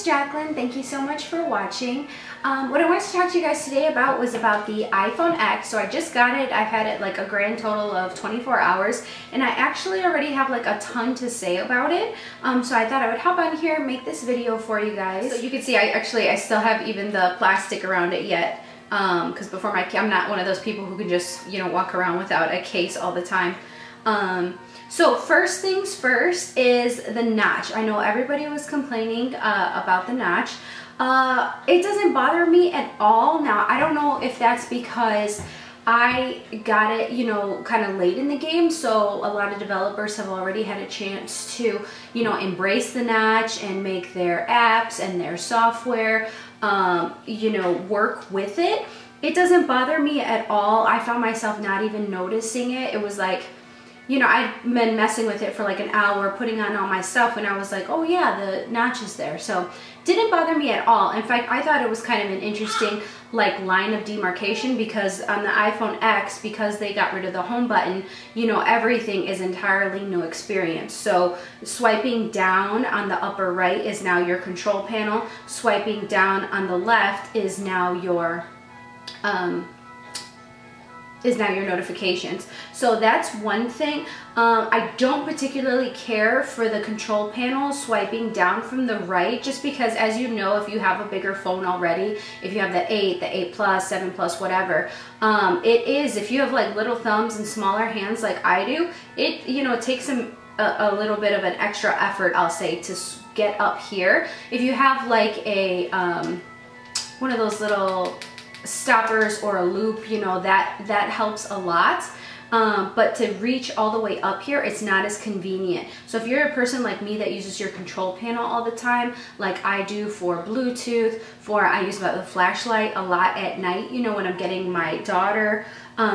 Jacqueline. Thank you so much for watching. What I wanted to talk to you guys today about was about the iPhone X. So I just got it. I've had it like a grand total of 24 hours and I actually already have like a ton to say about it. So I thought I would hop on here and make this video for you guys. So you can see I still have even the plastic around it yet. Because before I'm not one of those people who can just, you know, walk around without a case all the time. So first things first is the notch. I know everybody was complaining about the notch. It doesn't bother me at all. Now, I don't know if that's because I got it, you know, kind of late in the game, so a lot of developers have already had a chance to, you know, embrace the notch and make their apps and their software, you know, work with it. It doesn't bother me at all. I found myself not even noticing it. It was like, you know, I'd been messing with it for like an hour, putting on all my stuff, and I was like, oh yeah, the notch is there. So didn't bother me at all. In fact, I thought it was kind of an interesting like line of demarcation, because on the iPhone X, because they got rid of the home button, you know, everything is entirely new experience. So swiping down on the upper right is now your control panel. Swiping down on the left is now your notifications. So that's one thing. I don't particularly care for the control panel swiping down from the right, just because, as you know, if you have a bigger phone already, if you have the 8, the 8 Plus, 7 Plus, whatever, it is, if you have like little thumbs and smaller hands like I do, it, you know, it takes a little bit of an extra effort, I'll say, to get up here. If you have like a, one of those little stoppers or a loop, you know, that helps a lot. But to reach all the way up here, it's not as convenient. So if you're a person like me that uses your control panel all the time, like I do for Bluetooth, I use the flashlight a lot at night, you know, when I'm getting my daughter,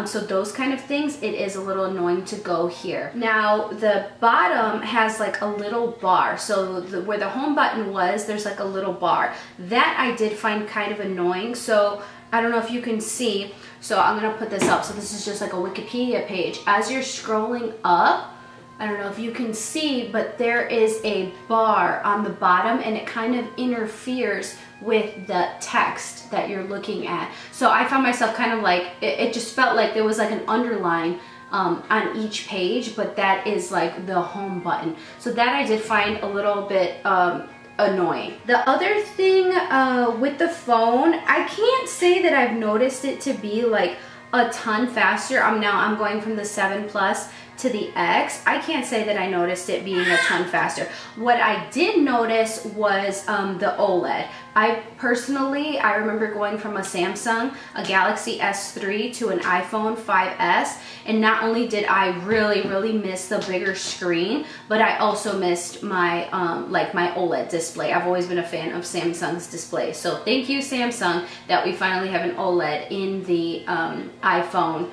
so those kind of things, it is a little annoying to go here. Now the bottom has like a little bar, so where the home button was, there's like a little bar. That I did find kind of annoying. So I don't know if you can see, so I'm gonna put this up. So this is just like a Wikipedia page. As you're scrolling up, I don't know if you can see, but there is a bar on the bottom and it kind of interferes with the text that you're looking at. So I found myself kind of like, it just felt like there was like an underline on each page, but that is like the home button. So that I did find a little bit annoying. The other thing with the phone, I can't say that I've noticed it to be like a ton faster. I'm going from the 7 Plus to the X. I can't say that I noticed it being a ton faster. What I did notice was the OLED. I remember going from a Samsung, a Galaxy S3 to an iPhone 5S, and not only did I really miss the bigger screen, but I also missed my like my OLED display. I've always been a fan of Samsung's display, so thank you Samsung that we finally have an OLED in the iPhone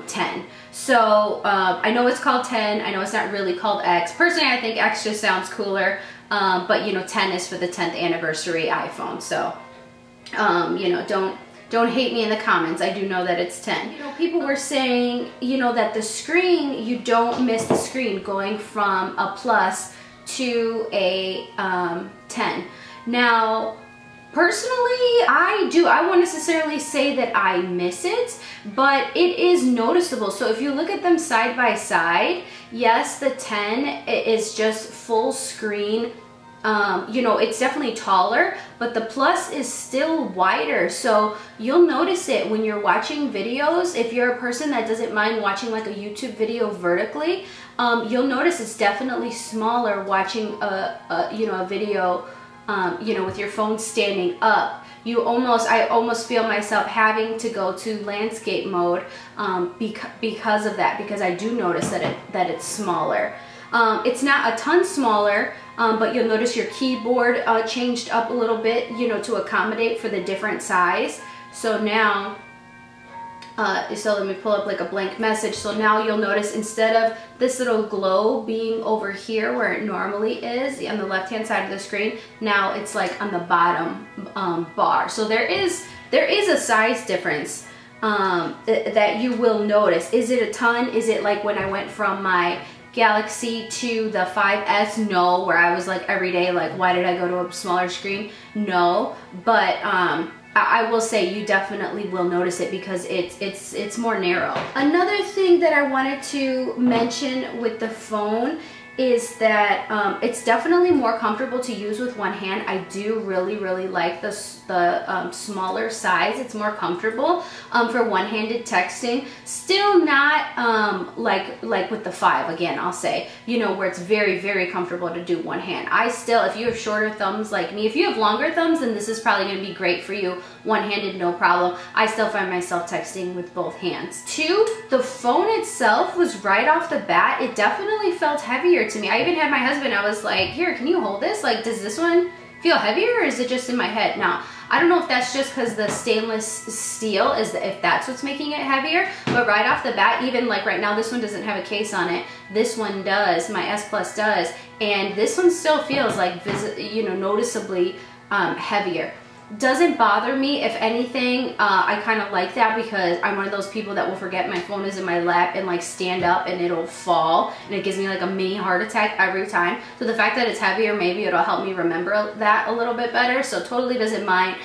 10. So I know it's called 10, I know it's not really called X. Personally, I think X just sounds cooler, but you know, 10 is for the 10th anniversary iPhone. So you know, don't hate me in the comments. I do know that it's 10. You know, people were saying, you know, that the screen, you don't miss the screen going from a Plus to a 10. Now, personally, I won't necessarily say that I miss it, but it is noticeable. So if you look at them side by side, yes, the 10 is just full screen. You know, it's definitely taller, but the Plus is still wider. So you'll notice it when you're watching videos. If you're a person that doesn't mind watching like a YouTube video vertically, you'll notice it's definitely smaller watching you know, a video you know, with your phone standing up. I almost feel myself having to go to landscape mode because of that, because I do notice that it's smaller. It's not a ton smaller, but you'll notice your keyboard changed up a little bit, you know, to accommodate for the different size. So now, so let me pull up like a blank message. So now you'll notice, instead of this little glow being over here where it normally is on the left hand side of the screen, now it's like on the bottom bar. So there is a size difference that you will notice. Is it a ton? Is it like when I went from my Galaxy to the 5S, no, where I was like every day, like, why did I go to a smaller screen? No, but I will say you definitely will notice it because it's more narrow. Another thing that I wanted to mention with the phone is that it's definitely more comfortable to use with one hand. I do really like the smaller size. It's more comfortable for one-handed texting. Still not like with the 5, again, I'll say, you know, where it's very comfortable to do one hand. I still, if you have shorter thumbs like me, if you have longer thumbs, then this is probably going to be great for you. One-handed, no problem. I still find myself texting with both hands. 2, the phone itself was right off the bat, it definitely felt heavier to me. I even had my husband, I was like, here, can you hold this? Like, does this one feel heavier, or is it just in my head? Now, I don't know if that's just because the stainless steel if that's what's making it heavier, but right off the bat, even like right now, this one doesn't have a case on it. This one does, my S Plus does, and this one still feels like, you know, noticeably heavier. Doesn't bother me. If anything, I kind of like that because I'm one of those people that will forget my phone is in my lap and like stand up and it'll fall, and it gives me like a mini heart attack every time. So the fact that it's heavier, maybe it'll help me remember that a little bit better. So totally doesn't mind.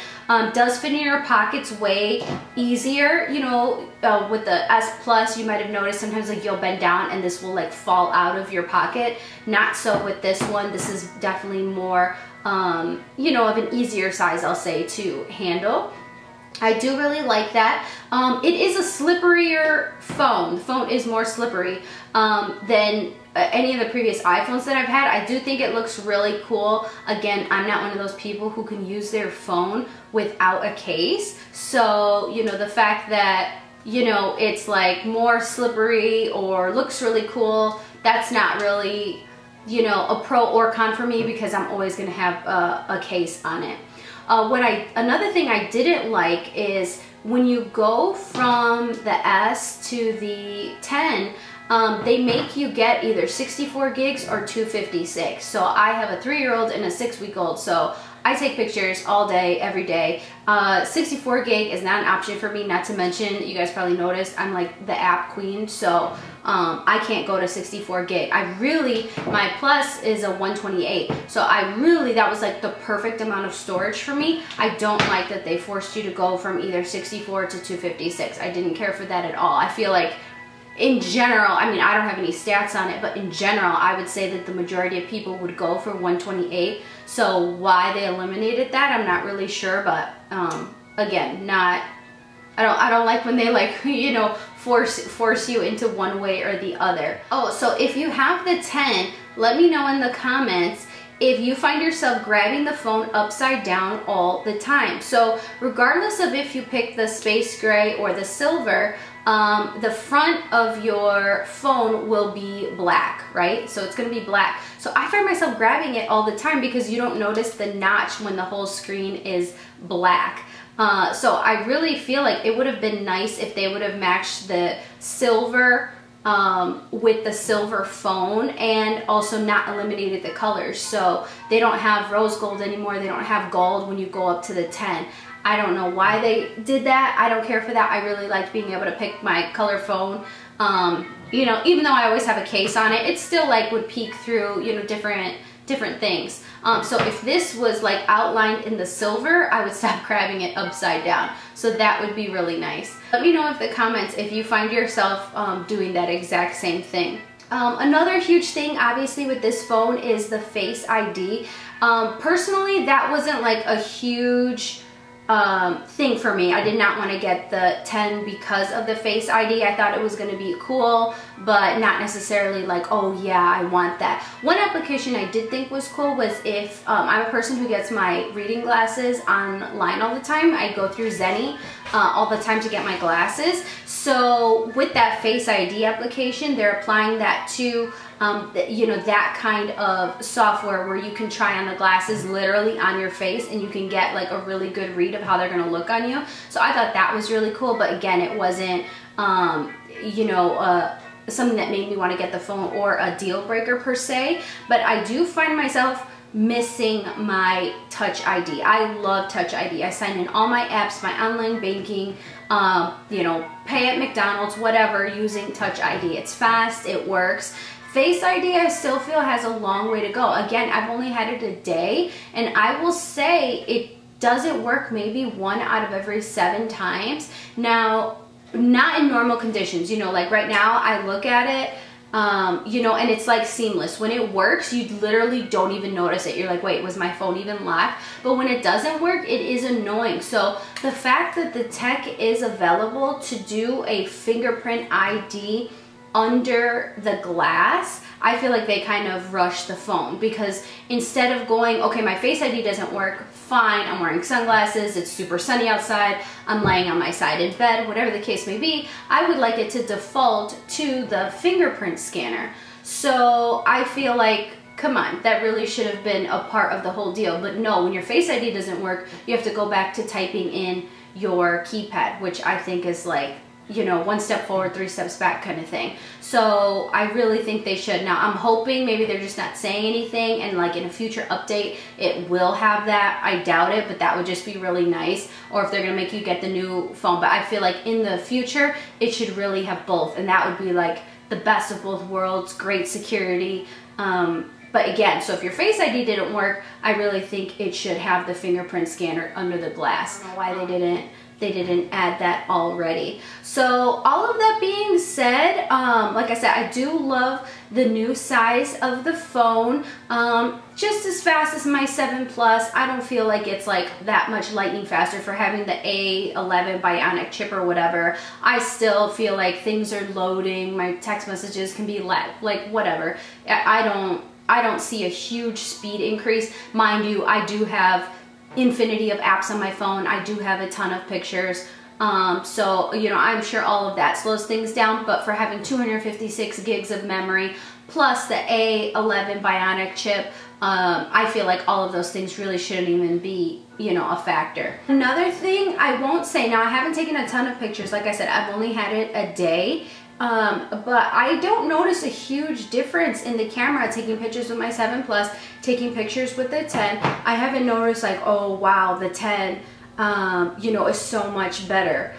Does fit in your pockets way easier. You know, with the S Plus, you might have noticed sometimes like you'll bend down and this will like fall out of your pocket. Not so with this one. This is definitely more you know, of an easier size, I'll say, to handle. I do really like that. It is a slipperier phone. The phone is more slippery than any of the previous iPhones that I've had. I do think it looks really cool. Again, I'm not one of those people who can use their phone without a case. So, you know, the fact that, you know, it's like more slippery or looks really cool, that's not really, you know, a pro or con for me because I'm always going to have a case on it. Another thing I didn't like is when you go from the S to the 10, they make you get either 64 gigs or 256. So I have a 3-year-old and a 6-week-old, so I take pictures all day, every day. 64 gig is not an option for me, not to mention, you guys probably noticed, I'm like the app queen, so I can't go to 64 gig. My Plus is a 128, so that was like the perfect amount of storage for me. I don't like that they forced you to go from either 64 to 256. I didn't care for that at all. I feel like, in general, I mean, I don't have any stats on it, but in general, I would say that the majority of people would go for 128. So why they eliminated that, I'm not really sure, but again, I don't like when they, like, you know, force you into one way or the other. Oh, so if you have the 10, let me know in the comments if you find yourself grabbing the phone upside down all the time. So regardless of if you pick the space gray or the silver, the front of your phone will be black, right? So it's gonna be black. So I find myself grabbing it all the time because you don't notice the notch when the whole screen is black. So I really feel like it would have been nice if they would have matched the silver with the silver phone and also not eliminated the colors. So they don't have rose gold anymore. They don't have gold when you go up to the 10. I don't know why they did that. I don't care for that. I really liked being able to pick my color phone. You know, even though I always have a case on it, it still like would peek through, you know, different things. So if this was like outlined in the silver, I would stop grabbing it upside down. So that would be really nice. Let me know in the comments if you find yourself doing that exact same thing. Another huge thing obviously with this phone is the Face ID. Personally, that wasn't like a huge thing for me. I did not want to get the 10 because of the Face ID. I thought it was going to be cool, but not necessarily like, oh yeah, I want that. One application I did think was cool was if I'm a person who gets my reading glasses online all the time. I go through Zenny all the time to get my glasses. So with that Face ID application, they're applying that to you know, that kind of software where you can try on the glasses literally on your face and you can get like a really good read of how they're going to look on you. So I thought that was really cool, but again, it wasn't you know, something that made me want to get the phone or a deal breaker per se. But I do find myself missing my Touch ID. I love Touch ID. I sign in all my apps, my online banking, you know, pay at McDonald's, whatever, using Touch ID. It's fast, it works. Face ID I still feel has a long way to go. Again, I've only had it a day, and I will say it doesn't work maybe 1 out of every 7 times. Now, not in normal conditions, you know, like right now I look at it, you know, and it's like seamless. When it works, you literally don't even notice it. You're like, wait, was my phone even locked? But when it doesn't work, it is annoying. So the fact that the tech is available to do a fingerprint ID under the glass, I feel like they kind of rushed the phone, because instead of going, okay, my Face ID doesn't work, fine, I'm wearing sunglasses, it's super sunny outside, I'm laying on my side in bed, whatever the case may be, I would like it to default to the fingerprint scanner. So I feel like, come on, that really should have been a part of the whole deal. But no, when your Face ID doesn't work, you have to go back to typing in your keypad, which I think is like, you know, 1 step forward, 3 steps back kind of thing. So I really think they should. Now I'm hoping maybe they're just not saying anything, and like in a future update it will have that. I doubt it, but that would just be really nice. Or if they're gonna make you get the new phone. But I feel like in the future it should really have both, and that would be like the best of both worlds, great security. But again, so if your Face ID didn't work, I really think it should have the fingerprint scanner under the glass. I don't know why they didn't add that already. So all of that being said, like I said, I do love the new size of the phone. Just as fast as my 7 Plus. I don't feel like it's like that much lightning faster for having the A11 Bionic chip or whatever. I still feel like things are loading. My text messages can be like whatever. I don't see a huge speed increase. Mind you, I do have infinity of apps on my phone. I do have a ton of pictures. So, you know, I'm sure all of that slows things down, but for having 256 gigs of memory plus the A11 Bionic chip, I feel like all of those things really shouldn't even be, you know, a factor. Another thing I won't say, now I haven't taken a ton of pictures. Like I said, I've only had it a day. But I don't notice a huge difference in the camera taking pictures with my 7 Plus, taking pictures with the 10. I haven't noticed like, oh wow, the 10, you know, is so much better.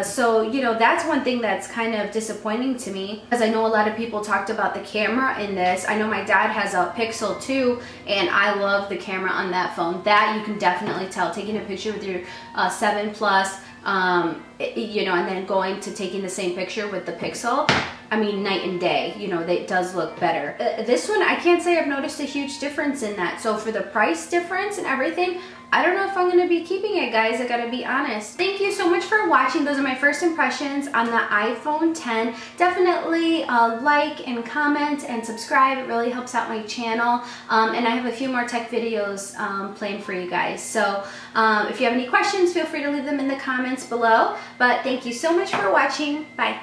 So, you know, that's one thing that's kind of disappointing to me, because I know a lot of people talked about the camera in this. I know my dad has a Pixel 2, and I love the camera on that phone. That you can definitely tell, taking a picture with your 7 Plus, you know, and then going to taking the same picture with the Pixel, I mean, night and day. You know, it does look better. This one, I can't say I've noticed a huge difference in that. So for the price difference and everything, I don't know if I'm going to be keeping it, guys. I gotta be honest. Thank you so much for watching. Those are my first impressions on the iPhone 10. Definitely like and comment and subscribe. It really helps out my channel. And I have a few more tech videos planned for you guys. So if you have any questions, feel free to leave them in the comments below. But thank you so much for watching. Bye.